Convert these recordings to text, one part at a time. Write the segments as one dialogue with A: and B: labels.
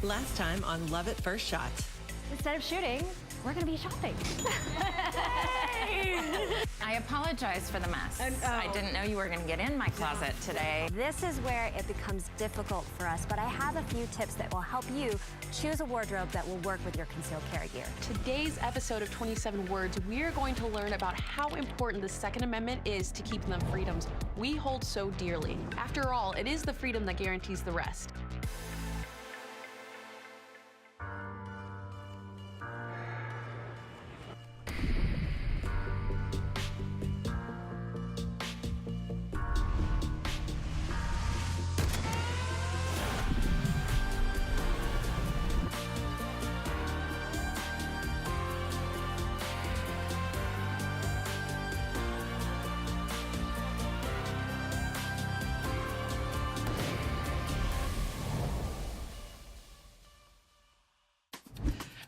A: Last time on Love at First Shot.
B: Instead of shooting, we're gonna be shopping.
C: I apologize for the mess. I didn't know you were gonna get in my closet today.
B: This is where it becomes difficult for us, but I have a few tips that will help you choose a wardrobe that will work with your concealed carry gear.
D: Today's episode of 27 Words, we are going to learn about how important the Second Amendment is to keeping the freedoms we hold so dearly. After all, it is the freedom that guarantees the rest.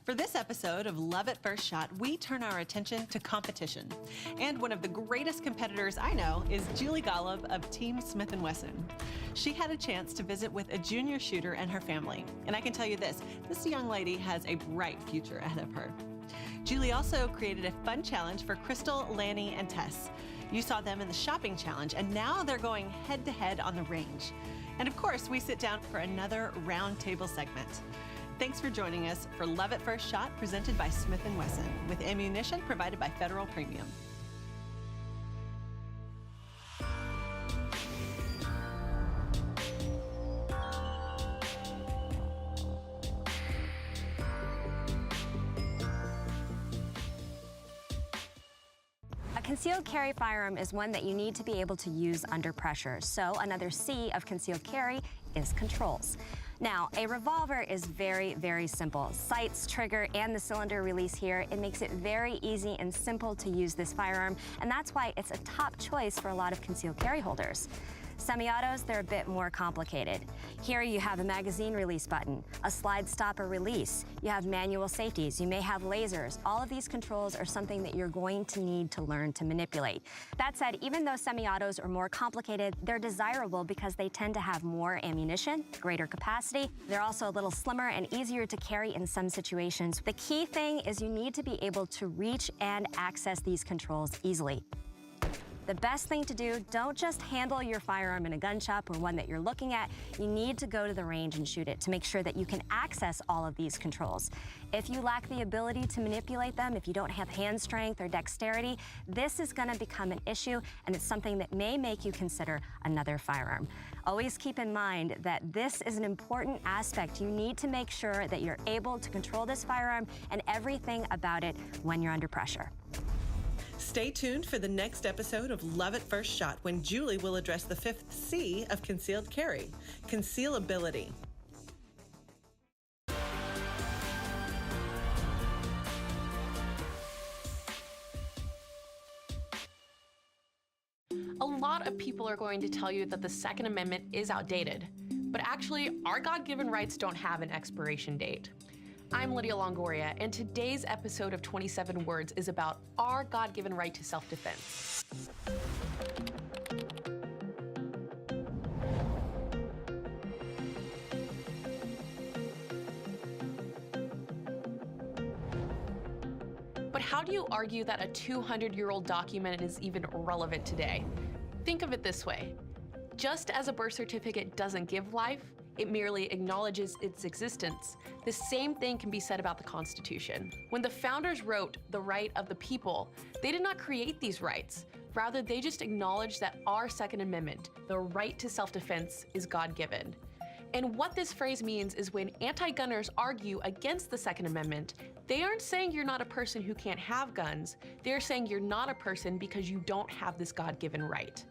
A: For this episode of Love at First Shot, we turn our attention to competition. And one of the greatest competitors I know is Julie Golob of Team Smith & Wesson. She had a chance to visit with a junior shooter and her family. And I can tell you this young lady has a bright future ahead of her. Julie also created a fun challenge for Krystal, Lanny, and Tess. You saw them in the shopping challenge, and now they're going head-to-head on the range. And of course, we sit down for another roundtable segment. Thanks for joining us for Love at First Shot, presented by Smith & Wesson, with ammunition provided by Federal Premium.
B: A concealed carry firearm is one that you need to be able to use under pressure. So another C of concealed carry is controls. Now, a revolver is very, very simple. Sights, trigger, and the cylinder release here, it makes it very easy and simple to use this firearm, and that's why it's a top choice for a lot of concealed carry holders. Semi-autos, they're a bit more complicated. Here you have a magazine release button, a slide stopper release, you have manual safeties, you may have lasers. All of these controls are something that you're going to need to learn to manipulate. That said, even though semi-autos are more complicated, they're desirable because they tend to have more ammunition, greater capacity. They're also a little slimmer and easier to carry in some situations. The key thing is you need to be able to reach and access these controls easily. The best thing to do, don't just handle your firearm in a gun shop or one that you're looking at. You need to go to the range and shoot it to make sure that you can access all of these controls. If you lack the ability to manipulate them, if you don't have hand strength or dexterity, this is going to become an issue, and it's something that may make you consider another firearm. Always keep in mind that this is an important aspect. You need to make sure that you're able to control this firearm and everything about it when you're under pressure.
A: Stay tuned for the next episode of Love at First Shot, when Julie will address the 5th C of concealed carry, concealability.
D: A lot of people are going to tell you that the Second Amendment is outdated, but actually, our God-given rights don't have an expiration date. I'm Lydia Longoria, and today's episode of 27 Words is about our God-given right to self-defense. But how do you argue that a 200-year-old document is even relevant today? Think of it this way. Just as a birth certificate doesn't give life, it merely acknowledges its existence. The same thing can be said about the Constitution. When the founders wrote the right of the people, they did not create these rights. Rather, they just acknowledged that our Second Amendment, the right to self-defense, is God-given. And what this phrase means is when anti-gunners argue against the Second Amendment, they aren't saying you're not a person who can't have guns. They're saying you're not a person because you don't have this God-given right.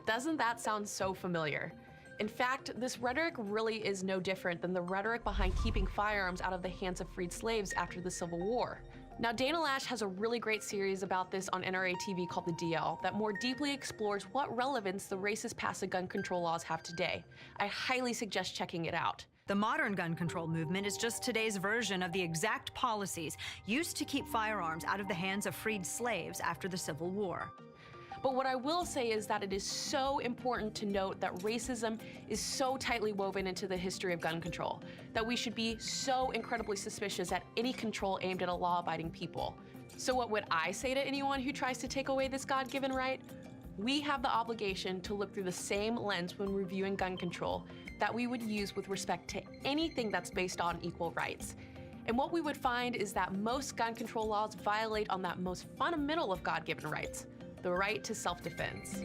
D: Doesn't that sound so familiar? In fact, this rhetoric really is no different than the rhetoric behind keeping firearms out of the hands of freed slaves after the Civil War. Now, Dana Lash has a really great series about this on NRA TV called The DL that more deeply explores what relevance the racist passive gun control laws have today. I highly suggest checking it out.
E: The modern gun control movement is just today's version of the exact policies used to keep firearms out of the hands of freed slaves after the Civil War.
D: But what I will say is that it is so important to note that racism is so tightly woven into the history of gun control that we should be so incredibly suspicious at any control aimed at a law-abiding people. So what would I say to anyone who tries to take away this God-given right? We have the obligation to look through the same lens when reviewing gun control that we would use with respect to anything that's based on equal rights. And what we would find is that most gun control laws violate on that most fundamental of God-given rights, the right to self-defense.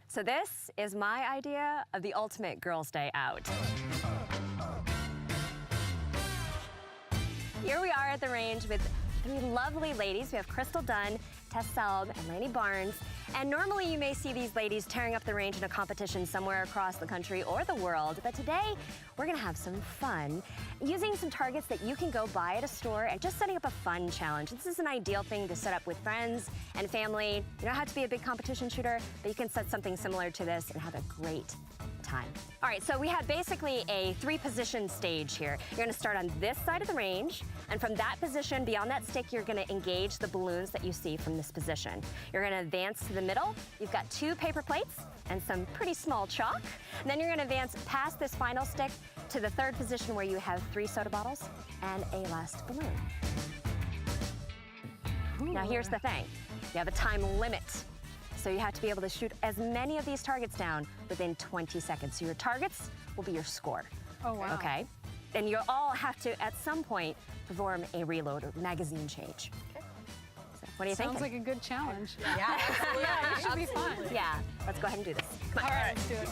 B: So this is my idea of the ultimate girls' day out. Here we are at the range with three lovely ladies. We have Krystal, Dunn, Salb, and Lanny Barnes. And normally you may see these ladies tearing up the range in a competition somewhere across the country or the world. But today, we're gonna have some fun using some targets that you can go buy at a store and just setting up a fun challenge. This is an ideal thing to set up with friends and family. You don't have to be a big competition shooter, but you can set something similar to this and have a great time. All right, so we have basically a 3-position stage here. You're gonna start on this side of the range, and from that position, beyond that stick, you're gonna engage the balloons that you see from this position. You're gonna advance to the middle. You've got 2 paper plates and some pretty small chalk. And then you're gonna advance past this final stick to the 3rd position where you have 3 soda bottles and a last balloon. Ooh. Now here's the thing. You have a time limit. So you have to be able to shoot as many of these targets down within 20 seconds. So your targets will be your score.
F: Oh, wow.
B: Okay? And you'll all have to, at some point, perform a reload or magazine change. Okay. So what do you think?
F: Sounds like a good challenge.
B: Yeah.
F: Yeah, it should be fun.
B: Yeah. Let's go ahead and do this. Come on.
F: All right, let's do it.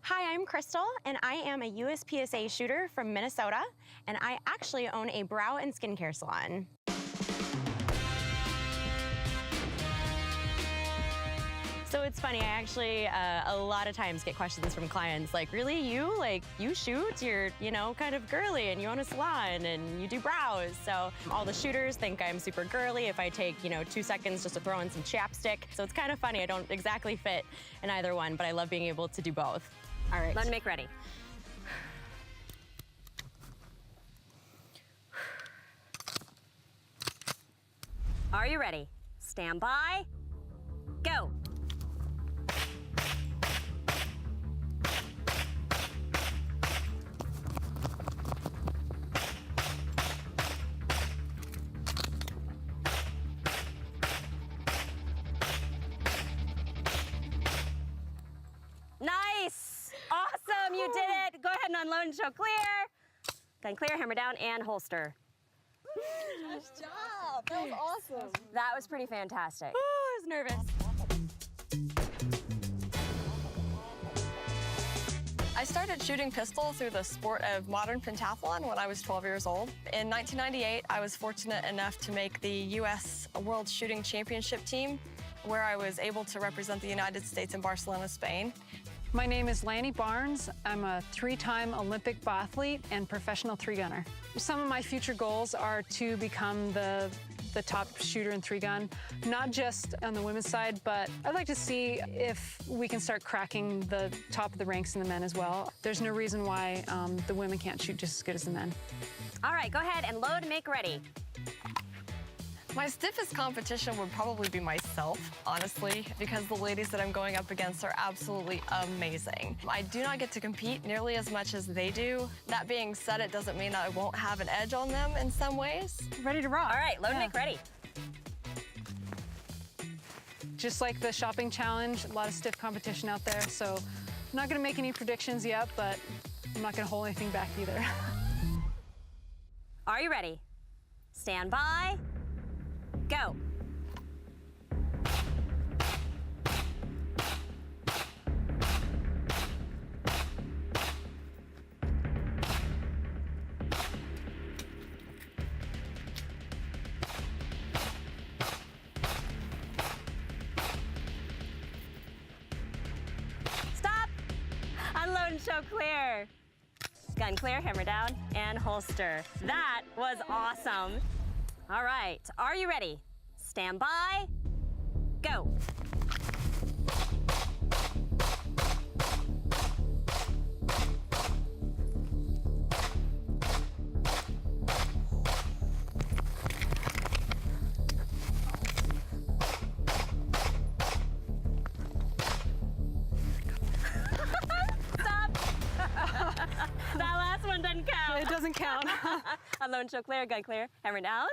G: Hi, I'm Krystal, and I am a USPSA shooter from Minnesota, and I actually own a brow and skincare salon. So it's funny, I actually a lot of times get questions from clients like, really, you? Like, you shoot? You're, you know, kind of girly, and you own a salon, and you do brows. So all the shooters think I'm super girly if I take, 2 seconds just to throw in some chapstick. So it's kind of funny, I don't exactly fit in either one, but I love being able to do both. All right.
B: Let me make ready. Are you ready? Stand by. Go. Nice. Awesome, you did it. Go ahead and unload and show clear. Gun clear, hammer down, and holster.
H: Nice job. That was awesome.
B: That was pretty fantastic.
G: I was nervous.
I: I started shooting pistol through the sport of modern pentathlon when I was 12 years old. In 1998, I was fortunate enough to make the U.S. World Shooting Championship team, where I was able to represent the United States in Barcelona, Spain.
F: My name is Lanny Barnes. I'm a 3-time Olympic biathlete and professional 3-gunner. Some of my future goals are to become the top shooter in 3-gun, not just on the women's side, but I'd like to see if we can start cracking the top of the ranks in the men as well. There's no reason why the women can't shoot just as good as the men.
B: All right, go ahead and load and make ready.
I: My stiffest competition would probably be myself, honestly, because the ladies that I'm going up against are absolutely amazing. I do not get to compete nearly as much as they do. That being said, it doesn't mean I won't have an edge on them in some ways.
F: Ready to rock.
B: All right, load and make ready.
F: Just like the shopping challenge, a lot of stiff competition out there, so I'm not gonna make any predictions yet, but I'm not gonna hold anything back either.
B: Are you ready? Stand by. Go. Stop. Unload and show clear. Gun Gun clear, hammer down, and holster. That was awesome. All right, are you ready? Stand by, go. That last one doesn't count.
F: It doesn't count.
B: Unload, show clear, gun clear, hammer down,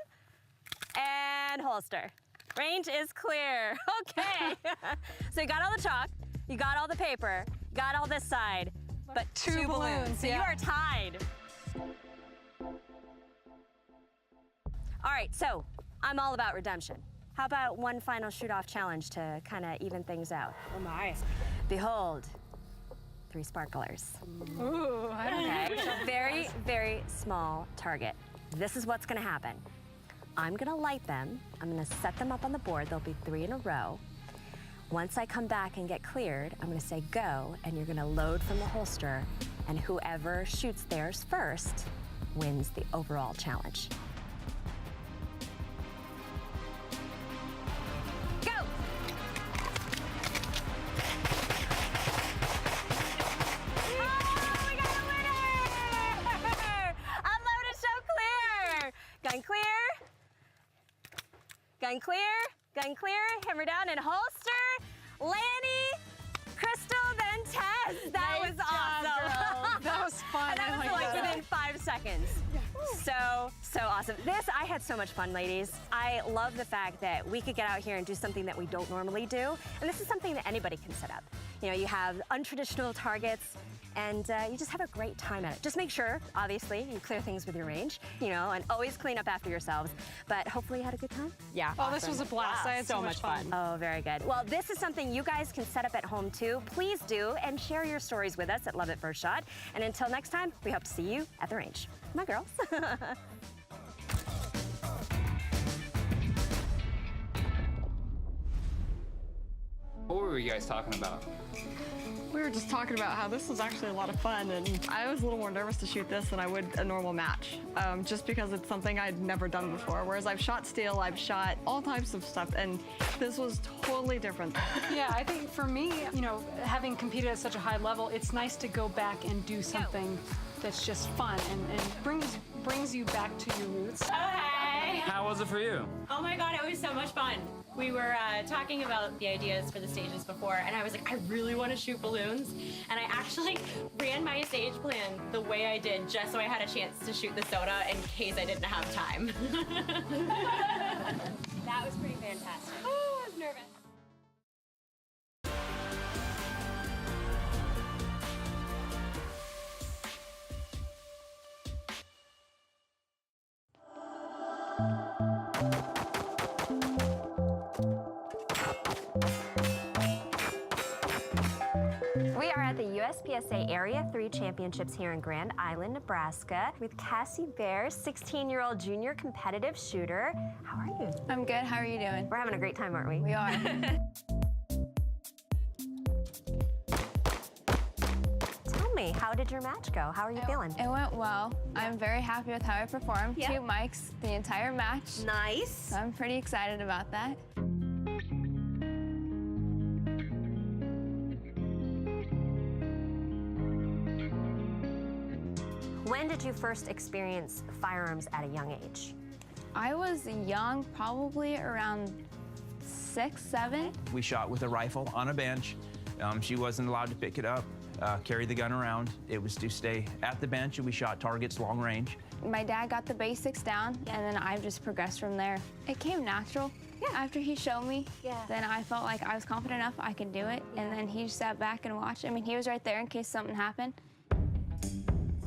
B: and holster. Range is clear. Okay. So you got all the chalk, you got all the paper, you got all this side, but two balloons. So you are tied. All right, so I'm all about redemption. How about one final shoot-off challenge to kind of even things out?
F: Oh my.
B: Behold, 3 sparklers.
F: Ooh, I don't know.
B: Okay, so very, very small target. This is what's gonna happen. I'm gonna light them. I'm gonna set them up on the board. There'll be 3 in a row. Once I come back and get cleared, I'm gonna say go, and you're gonna load from the holster, and whoever shoots theirs first wins the overall challenge. Go! Oh, we got a winner! Unload and show clear! Gun clear. Gun clear, gun clear, hammer down and holster. Lanny, Krystal, then Tess. That was awesome.
F: That was fun.
B: And that was like within 5 seconds. So awesome. I had so much fun, ladies. I love the fact that we could get out here and do something that we don't normally do. And this is something that anybody can set up. You know, you have untraditional targets, and you just have a great time at it. Just make sure, obviously, you clear things with your range, you know, and always clean up after yourselves. But hopefully you had a good time.
G: Yeah.
F: Oh, this was a blast. I had so much fun.
B: Oh, very good. Well, this is something you guys can set up at home too. Please do, and share your stories with us at Love at First Shot. And until next time, we hope to see you at the range. Come on, girls.
J: What were you guys talking about?
I: We were just talking about how this was actually a lot of fun, and I was a little more nervous to shoot this than I would a normal match, just because it's something I'd never done before. Whereas I've shot steel, I've shot all types of stuff, and this was totally different.
F: Yeah, I think for me, you know, having competed at such a high level, it's nice to go back and do something that's just fun and brings you back to your roots.
K: Oh, hey.
J: How was it for you?
K: Oh my God, it was so much fun. We were talking about the ideas for the stages before, and I was like, I really want to shoot balloons. And I actually ran my stage plan the way I did just so I had a chance to shoot the soda in case I didn't have time.
B: That was pretty fantastic.
K: Oh, I was nervous.
B: We are at the USPSA Area 3 Championships here in Grand Island, Nebraska, with Cassie Beahr, 16-year-old junior competitive shooter. How are you?
L: I'm good. How are you doing?
B: We're having a great time, aren't we?
L: We are.
B: Tell me, how did your match go? How are you feeling?
L: It went well. I'm very happy with how I performed.
B: Yeah.
L: 2 mics the entire match.
B: Nice.
L: So I'm pretty excited about that.
B: When did you first experience firearms at a young age?
L: I was young, probably around 6, 7.
M: We shot with a rifle on a bench. She wasn't allowed to pick it up, carry the gun around. It was to stay at the bench, and we shot targets long range.
L: My dad got the basics down, and then I've just progressed from there. It came natural. Yeah. After he showed me, then I felt like I was confident enough I could do it, and then he just sat back and watched. I mean, he was right there in case something happened.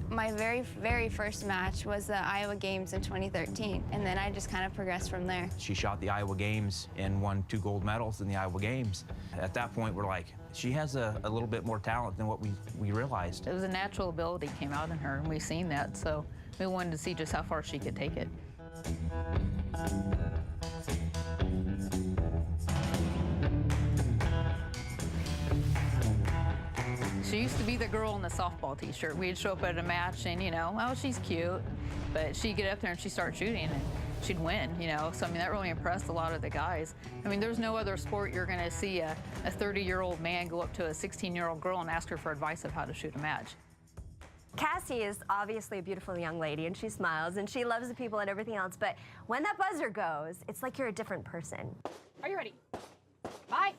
L: My very, very first match was the Iowa Games in 2013, and then I just kind of progressed from there.
M: She shot the Iowa Games and won 2 gold medals in the Iowa Games. At that point, we're like, she has a little bit more talent than what we realized.
C: It was a natural ability came out in her, and we've seen that, so we wanted to see just how far she could take it. She used to be the girl in the softball t-shirt. We'd show up at a match and, you know, oh, she's cute. But she'd get up there and she'd start shooting and she'd win, you know. So, I mean, that really impressed a lot of the guys. I mean, there's no other sport you're going to see a 30-year-old man go up to a 16-year-old girl and ask her for advice of how to shoot a match.
B: Cassie is obviously a beautiful young lady, and she smiles, and she loves the people and everything else, but when that buzzer goes, it's like you're a different person.
D: Are you ready? Bye.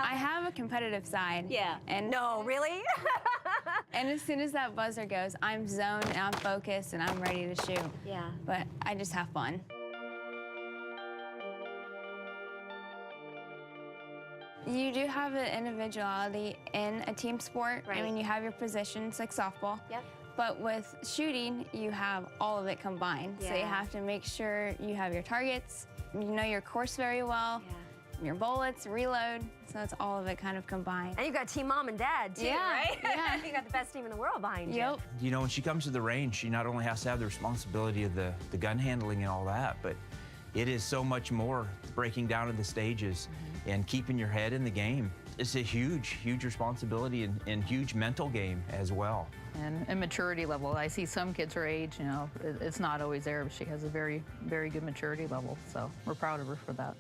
L: I have a competitive side.
B: Yeah.
L: And
B: no, really?
L: And as soon as that buzzer goes, I'm zoned and I'm focused and I'm ready to shoot.
B: Yeah.
L: But I just have fun. You do have an individuality in a team sport.
B: Right.
L: I mean, you have your positions like softball.
B: Yep.
L: But with shooting, you have all of it combined. So you
B: Yeah.
L: have to make sure you have your targets, you know your course very well, your bullets, reload. So it's all of it kind of combined.
B: And you've got team mom and dad, too, right?
L: Yeah.
B: You got the best team in the world behind you.
L: Yep.
M: You know, when she comes to the range, she not only has to have the responsibility of the gun handling and all that, but it is so much more breaking down to the stages and keeping your head in the game. It's a huge, huge responsibility and huge mental game as well.
C: And maturity level. I see some kids her age, you know, it's not always there, but she has a very, very good maturity level. So we're proud of her for that.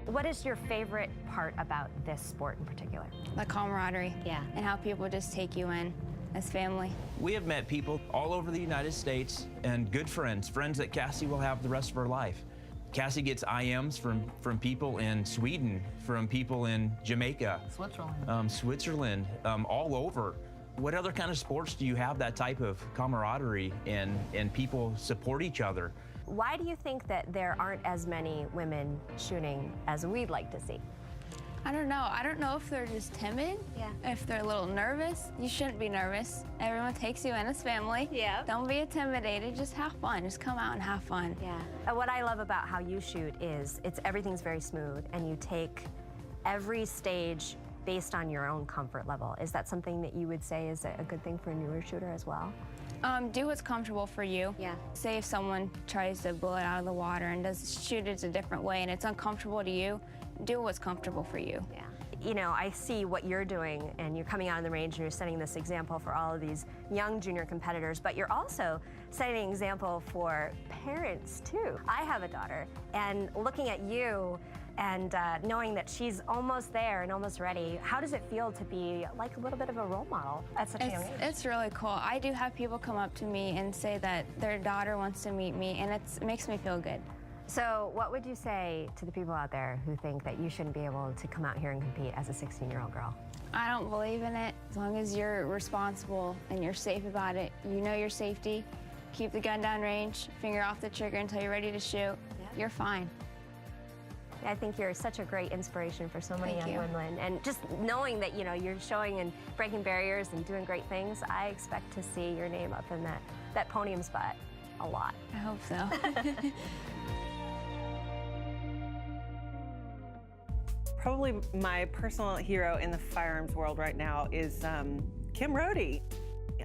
B: What is your favorite part about this sport in particular?
L: The camaraderie.
B: Yeah.
L: And how people just take you in as family.
M: We have met people all over the United States and good friends, friends that Cassie will have the rest of her life. Cassie gets IMs from people in Sweden, from people in Jamaica, Switzerland, all over. What other kind of sports do you have that type of camaraderie and people support each other?
B: Why do you think that there aren't as many women shooting as we'd like to see?
L: I don't know. I don't know if they're just timid.
B: Yeah.
L: If they're a little nervous. You shouldn't be nervous. Everyone takes you in as family.
B: Yeah.
L: Don't be intimidated. Just have fun. Just come out and have fun.
B: Yeah. And what I love about how you shoot is everything's very smooth, and you take every stage based on your own comfort level. Is that something that you would say is a good thing for a newer shooter as well?
L: Do what's comfortable for you.
B: Yeah.
L: Say if someone tries to blow it out of the water and does shoot it a different way and it's uncomfortable to you, do what's comfortable for you.
B: Yeah. You know, I see what you're doing, and you're coming out on the range and you're setting this example for all of these young junior competitors, but you're also setting an example for parents too. I have a daughter, and looking at you and knowing that she's almost there and almost ready, how does it feel to be like a little bit of a role model at such a young age?
L: It's really cool. I do have people come up to me and say that their daughter wants to meet me, and it makes me feel good.
B: So what would you say to the people out there who think that you shouldn't be able to come out here and compete as a 16-year-old girl?
L: I don't believe in it. As long as you're responsible and you're safe about it, you know your safety, keep the gun down range, finger off the trigger until you're ready to shoot, you're fine.
B: I think you're such a great inspiration for so many
L: Thank
B: young
L: you.
B: women. And just knowing that, you know, you're showing and breaking barriers and doing great things, I expect to see your name up in that podium spot a lot.
L: I hope so.
A: Probably my personal hero in the firearms world right now is Kim Rhodey.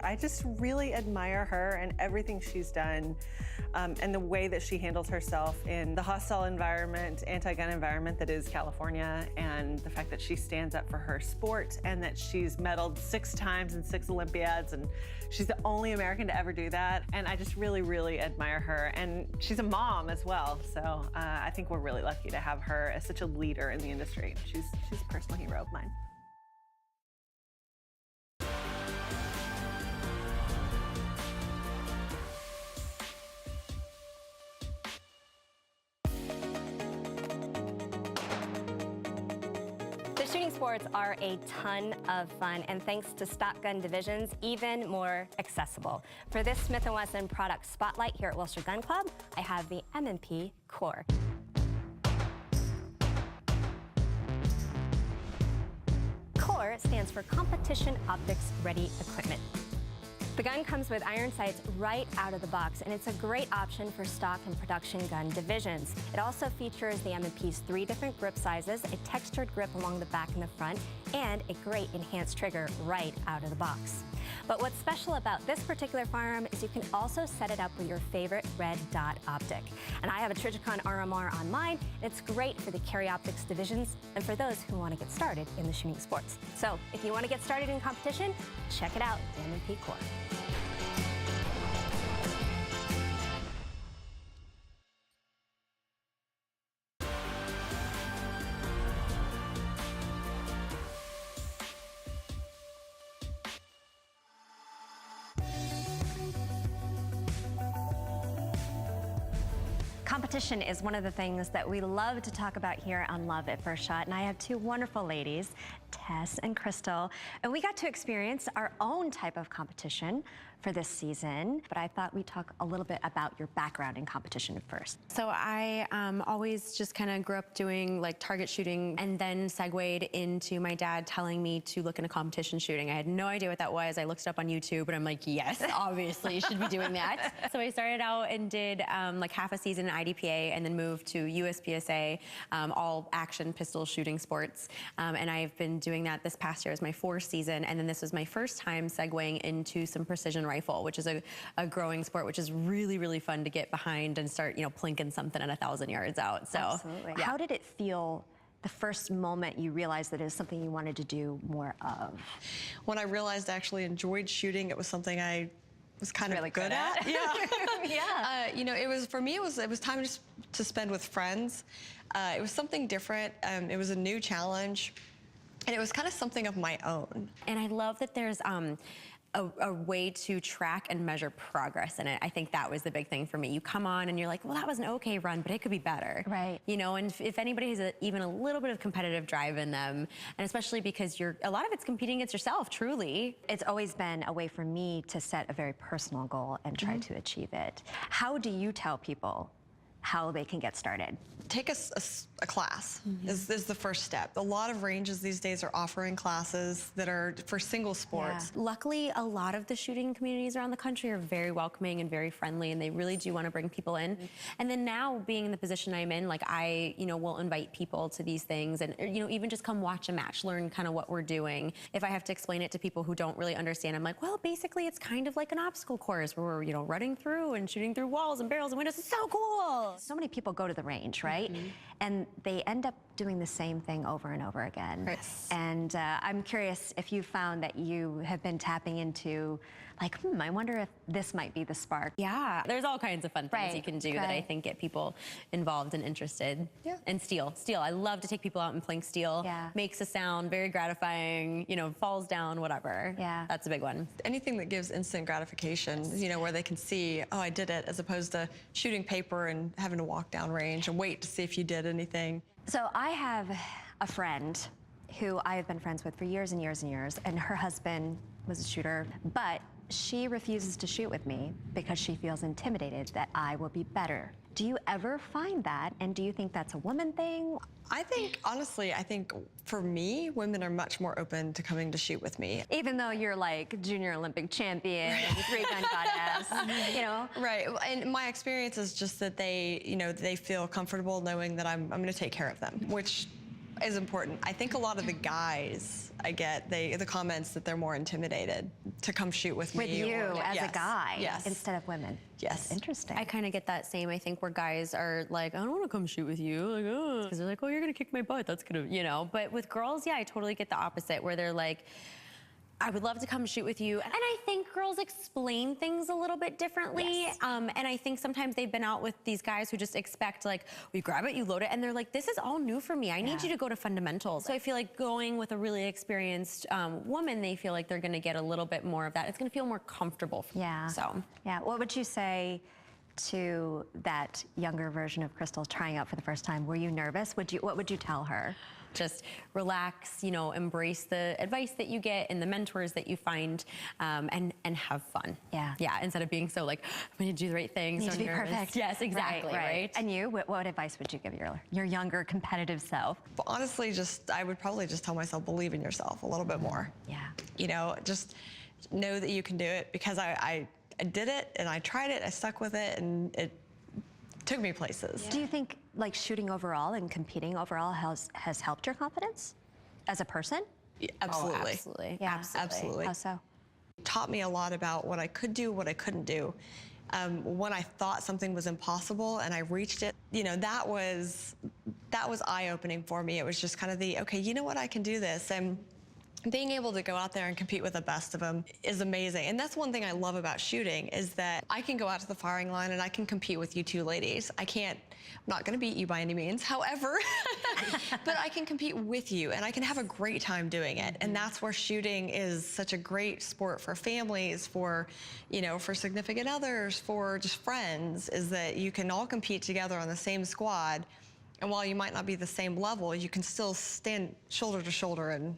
A: I just really admire her and everything she's done, and the way that she handles herself in the hostile environment, anti-gun environment that is California, and the fact that she stands up for her sport and that she's medaled 6 times in 6 Olympiads, and she's the only American to ever do that. And I just really, really admire her. And she's a mom as well, so I think we're really lucky to have her as such a leader in the industry. She's a personal hero of mine.
B: Shooting sports are a ton of fun, and thanks to Stock Gun Divisions, even more accessible. For this Smith & Wesson product spotlight here at Wilshire Gun Club, I have the M&P C.O.R.E. C.O.R.E. stands for Competition Optics Ready Equipment. The gun comes with iron sights right out of the box, and it's a great option for stock and production gun divisions. It also features the M&P's 3 different grip sizes, a textured grip along the back and the front, and a great enhanced trigger right out of the box. But what's special about this particular firearm is you can also set it up with your favorite red dot optic. And I have a Trijicon RMR on mine. It's great for the carry optics divisions and for those who want to get started in the shooting sports. So if you want to get started in competition, check it out, M&P C.O.R.E. Competition is one of the things that we love to talk about here on Love at First Shot, and I have 2 wonderful ladies, Tess and Krystal, and we got to experience our own type of competition for this season, but I thought we'd talk a little bit about your background in competition first.
N: So I always just kind of grew up doing like target shooting and then segued into my dad telling me to look into competition shooting. I had no idea what that was. I looked it up on YouTube and I'm like, yes, obviously you should be doing that. So I started out and did like half a season in IDPA and then moved to USPSA, all action pistol shooting sports. And I've been doing that this past year as my 4th season. And then this was my first time segueing into some precision rifle, which is a growing sport, which is really, really fun to get behind and start, plinking something at 1,000 yards out. So,
B: absolutely.
N: Yeah.
B: How did it feel the first moment you realized that it was something you wanted to do more of?
I: When I realized I actually enjoyed shooting, it was something I was kind of really good at. Yeah.
B: Yeah.
I: It was, for me, it was time just to spend with friends. It was something different. It was a new challenge. And it was kind of something of my own.
N: And I love that there's a way to track and measure progress in it. I think that was the big thing for me. You come on and you're like, well, that was an okay run, but it could be better.
B: Right.
N: And if anybody has even a little bit of competitive drive in them, and especially because a lot of it's competing against yourself, truly.
B: It's always been a way for me to set a very personal goal and try to achieve it. How do you tell people how they can get started?
I: Take a class is the first step. A lot of ranges these days are offering classes that are for single sports.
N: Yeah. Luckily, a lot of the shooting communities around the country are very welcoming and very friendly, and they really do want to bring people in. And then now, being in the position I'm in, like I, will invite people to these things, and even just come watch a match, learn kind of what we're doing. If I have to explain it to people who don't really understand, I'm like, well, basically, it's kind of like an obstacle course where we're running through and shooting through walls and barrels and windows. It's so cool.
B: So many people go to the range, right? And they end up doing the same thing over and over again.
I: Right.
B: And I'm curious if you found that you have been tapping into, like, I wonder if this might be the spark.
N: Yeah, there's all kinds of fun things you can do that I think get people involved and interested.
I: Yeah.
N: And steel, I love to take people out and plink steel.
B: Yeah.
N: Makes a sound, very gratifying, falls down, whatever.
B: Yeah.
N: That's a big one.
I: Anything that gives instant gratification, where they can see, oh, I did it, as opposed to shooting paper and having to walk down range and wait to see if you did anything.
B: So I have a friend who I have been friends with for years and years and years, and her husband was a shooter, but she refuses to shoot with me because she feels intimidated that I will be better. Do you ever find that, and do you think that's a woman thing?
I: I think for me, women are much more open to coming to shoot with me.
B: Even though you're like junior Olympic champion, 3-gun goddess,
I: Right, and my experience is just that they feel comfortable knowing that I'm going to take care of them, which is important. I think a lot of the guys I get, the comments that they're more intimidated to come shoot with me.
B: With you as a guy,
I: yes,
B: instead of women.
I: Yes.
B: That's interesting.
N: I kind of get that same, I think, where guys are like, I don't want to come shoot with you. Like, oh, because they're like, oh, you're going to kick my butt. That's going to, But with girls, yeah, I totally get the opposite, where they're like, I would love to come shoot with you. And I think girls explain things a little bit differently.
B: Yes.
N: And I think sometimes they've been out with these guys who just expect, like, we grab it, you load it, and they're like, this is all new for me. I need you to go to fundamentals. So I feel like going with a really experienced woman, they feel like they're going to get a little bit more of that. It's going to feel more comfortable.
B: Yeah.
N: So.
B: Yeah. What would you say to that younger version of Krystal trying out for the first time? Were you nervous? What would you tell her?
N: Just relax, embrace the advice that you get and the mentors that you find, and have fun.
B: Yeah.
N: Yeah, instead of being so like, I'm gonna do the right thing,
B: Need
N: so
B: to be
N: nervous.
B: perfect.
N: Yes, exactly, right?
B: And you, what advice would you give your younger competitive self?
I: But honestly, I would probably just tell myself, believe in yourself a little bit more.
B: Yeah.
I: Just know that you can do it, because I did it and I tried it, I stuck with it, and it took me places.
B: Do you think like shooting overall and competing overall has helped your confidence as a person?
I: Yeah, absolutely.
N: Oh, absolutely.
B: Yeah,
I: absolutely.
B: How so?
I: Taught me a lot about what I could do, what I couldn't do. When I thought something was impossible and I reached it, you know, that was eye-opening for me. It was just kind of okay, you know what, I can do this. And being able to go out there and compete with the best of them is amazing. And that's one thing I love about shooting, is that I can go out to the firing line and I can compete with you two ladies. I'm not gonna beat you by any means, however, but I can compete with you and I can have a great time doing it. And that's where shooting is such a great sport for families, for, you know, for significant others, for just friends, is that you can all compete together on the same squad. And while you might not be the same level, you can still stand shoulder to shoulder and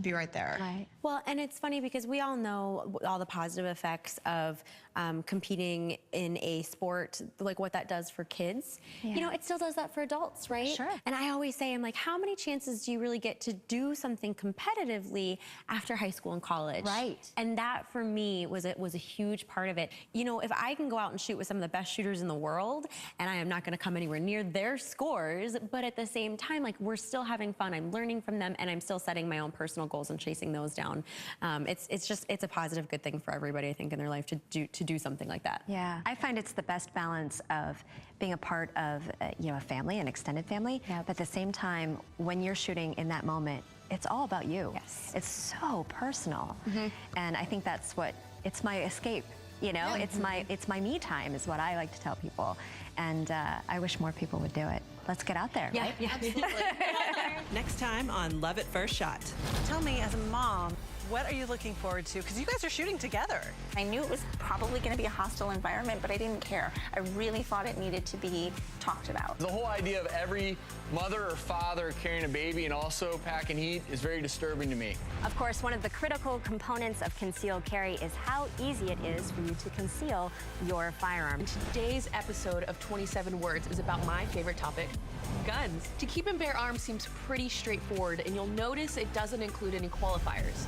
I: be right there.
N: Right. Well, and it's funny because we all know all the positive effects of competing in a sport, like what that does for kids.
B: Yeah.
N: You know, it still does that for adults, right?
B: Sure.
N: And I always say, I'm like, how many chances do you really get to do something competitively after high school and college?
B: Right.
N: And that for me was a huge part of it. You know, if I can go out and shoot with some of the best shooters in the world, and I am not going to come anywhere near their scores, but at the same time, like, we're still having fun. I'm learning from them, and I'm still setting my own personal goals and chasing those down. It's a positive, good thing for everybody, I think, in their life to do something like that.
B: Yeah, I find it's the best balance of being a part of you know, a family, an extended family, but at the same time, when you're shooting in that moment, it's all about you.
N: Yes.
B: It's so personal, and I think that's what, it's my escape. You know, it's my me time, is what I like to tell people, and I wish more people would do it. Let's get out there, right?
A: Yeah, absolutely. Next time on Love at First Shot.
E: Tell me, as a mom, what are you looking forward to? Because you guys are shooting together.
O: I knew it was probably going to be a hostile environment, but I didn't care. I really thought it needed to be talked about.
P: The whole idea of every mother or father carrying a baby and also packing heat is very disturbing to me.
B: Of course, one of the critical components of concealed carry is how easy it is for you to conceal your firearm.
D: Today's episode of 27 Words is about my favorite topic, guns. To keep and bear arms seems pretty straightforward, and you'll notice it doesn't include any qualifiers.